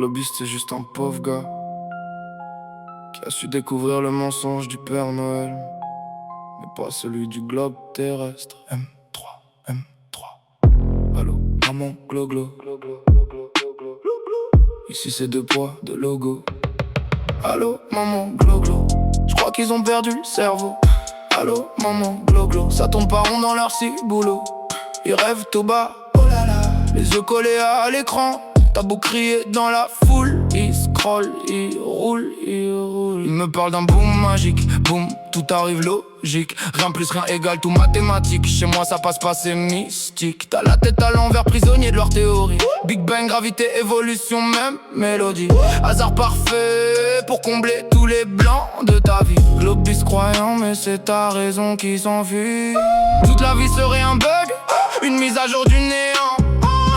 Globus, c'est juste un pauvre gars qui a su découvrir le mensonge du Père Noël, mais pas celui du globe terrestre. M3, M3. Allô, maman, glo-glo. Ici c'est deux poids, deux logos. Allô, maman, glo-glo. J'crois qu'ils ont perdu le cerveau. Allô, maman, glo-glo. Ça tourne pas rond dans leur ciboulot. Ils rêvent tout bas, oh là là. Les yeux collés à l'écran. T'as beau crier dans la foule, ils scrollent, ils roulent, ils roulent. Ils me parlent d'un boom magique, boum, tout arrive logique. Rien plus rien égale tout mathématique. Chez moi ça passe pas, c'est mystique. T'as la tête à l'envers, prisonnier de leur théorie. Big Bang, gravité, évolution, même mélodie. Hasard parfait pour combler tous les blancs de ta vie. Globus croyant, mais c'est ta raison qui s'enfuit. Toute la vie serait un bug, une mise à jour du néant.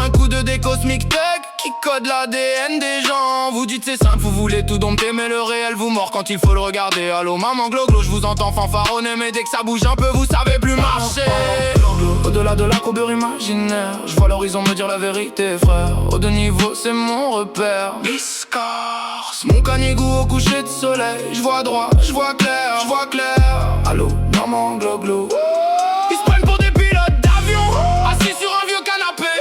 Un coup de dé cosmique tech qui code l'ADN des gens. Vous dites c'est simple, vous voulez tout dompter, mais le réel vous mord quand il faut le regarder. Allô maman glo-glo, je vous entends fanfaronner, mais dès que ça bouge un peu, vous savez plus marcher. Au-delà de la courbure imaginaire, je vois l'horizon me dire la vérité, frère. Haut de niveau, c'est mon repère. Biscars, mon canigou au coucher de soleil. Je vois droit, je vois clair, je vois clair. Allô maman glo-glo. Ils se prennent pour des pilotes d'avion, assis sur un vieux canapé.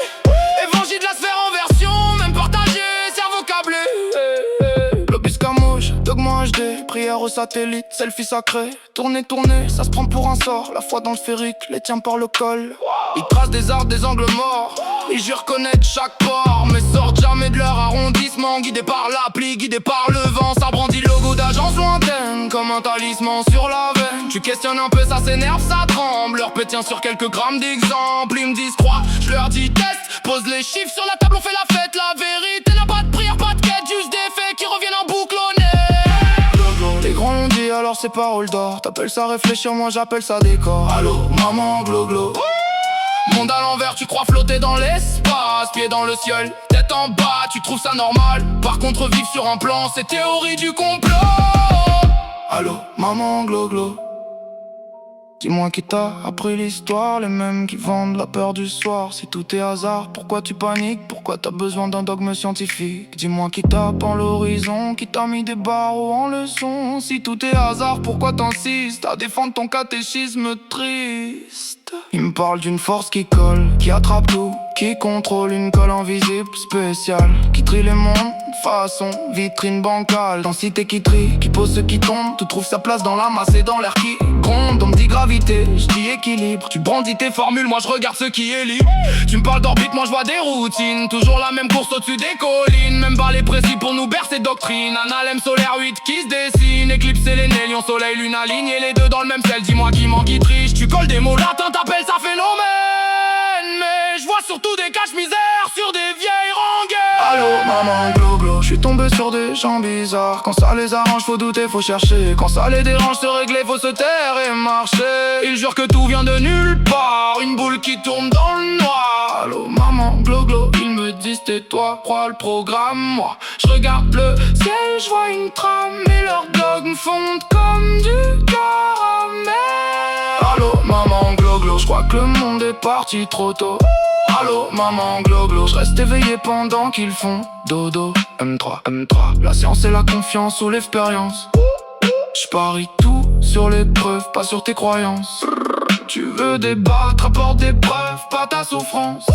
Évangile de la sphère en version, même partagé, cerveau câblé. Globus camouche, dogma HD, prière au satellite, selfie sacré. Tourner, tourner, ça se prend pour un sort. La foi dans le sphérique, les tient par le col. Ils tracent des arbres, des angles morts. Ils jurent connaître chaque port, mais sortent jamais de leur arrondissement. Guidés par l'appli, guidés par le vent. Ça brandit le logo d'agence lointaine, comme un talisman sur la veine. Tu questionnes un peu, ça s'énerve, ça tremble. Leur pétient sur quelques grammes d'exemple. Ils me disent crois, je leur dis test. Pose les chiffres sur la table, on fait la fête. La vérité n'a pas de prière, pas de quête, juste des faits qui reviennent en boucle au nez. Les grands l'ont dit, alors c'est parole d'or. T'appelles ça réfléchir, moi j'appelle ça décor. Allô, maman, glo-glo. Monde à l'envers, tu crois flotter dans l'espace. Pieds dans le ciel, tête en bas, tu trouves ça normal. Par contre, vivre sur un plan, c'est théorie du complot. Allô, maman, glo-glo. Dis-moi qui t'a appris l'histoire, les mêmes qui vendent la peur du soir. Si tout est hasard, pourquoi tu paniques? Pourquoi t'as besoin d'un dogme scientifique? Dis-moi qui tape en l'horizon, qui t'a mis des barreaux en leçon. Si tout est hasard, pourquoi t'insistes à défendre ton catéchisme triste? Il me parle d'une force qui colle, qui attrape tout, qui contrôle une colle invisible spéciale, qui trie les mondes façon vitrine bancale. Densité qui trie, qui pose ceux qui tombent. Tout trouve sa place dans la masse et dans l'air qui gronde. On me dit gravité, je dis équilibre. Tu brandis tes formules, moi je regarde ce qui est libre. Tu me parles d'orbite, moi je vois des routines. Toujours la même course au-dessus des collines. Même pas les précis pour nous bercer doctrine. Un alem solaire 8 qui se dessine. Éclipse et les nélions, soleil, lune alignés. Les deux dans le même ciel, dis-moi qui ment, qui triche. Tu colles des mots latins, t'appelles ça phénomène. Mais je vois surtout des caches-misères sur des vieilles rengaines. Allô maman glo-glo, je suis tombé sur des gens bizarres. Quand ça les arrange, faut douter, faut chercher. Quand ça les dérange, se régler, faut se taire et marcher. Ils jurent que tout vient de nulle part, une boule qui tourne dans le noir. Allô maman glo-glo, ils me disent tais-toi, crois le programme. Moi, je regarde le ciel, je vois une trame. Et leurs dogmes fondent comme du caramel. Allô maman glo-glo, je crois que le monde est parti trop tôt. Allô maman glo-glo, je reste éveillé pendant qu'ils font dodo. M3, M3, la science et la confiance ou l'expérience. Je parie tout sur les preuves, pas sur tes croyances. Tu veux débattre, apporte des preuves, pas ta souffrance.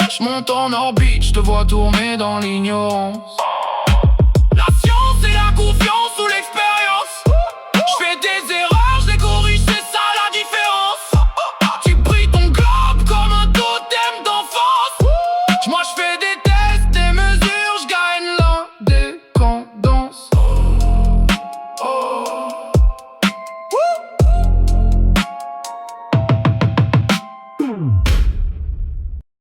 Je monte en orbite, je te vois tourner dans l'ignorance.